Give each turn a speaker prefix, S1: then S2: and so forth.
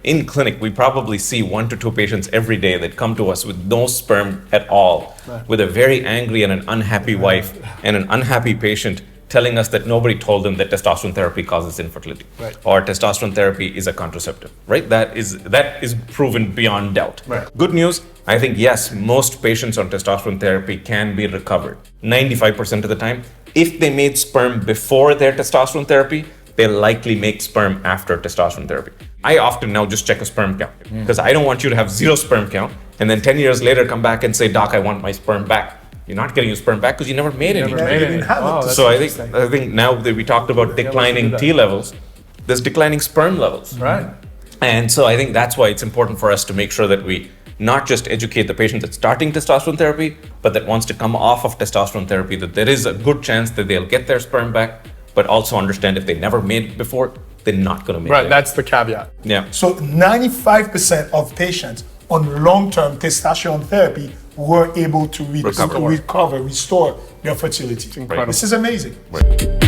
S1: in clinic, we probably see 1 to 2 patients every day that come to us with no sperm at all, with a very angry and an unhappy wife and an unhappy patient telling us that nobody told them that testosterone therapy causes infertility, or testosterone therapy is a contraceptive, right? That is proven beyond doubt. Good news, I think, yes, most patients on testosterone therapy can be recovered 95% of the time. If they made sperm before their testosterone therapy, they'll likely make sperm after testosterone therapy. I often now just check a sperm count because I don't want you to have 0 sperm count and then 10 years later come back and say, doc, I want my sperm back. You're not getting your sperm back because you never made any. So I think now that we talked about declining T levels, there's declining sperm levels.
S2: Right.
S1: And so I think that's why it's important for us to make sure that we not just educate the patient that's starting testosterone therapy, but that wants to come off of testosterone therapy, that there is a good chance that they'll get their sperm back, but also understand if they never made it before, they're not going to make it.
S2: Right, that's the caveat.
S1: Yeah.
S3: So 95% of patients on long-term testosterone therapy were able to recover, restore their fertility.
S2: Incredible.
S3: This is amazing.
S1: Right.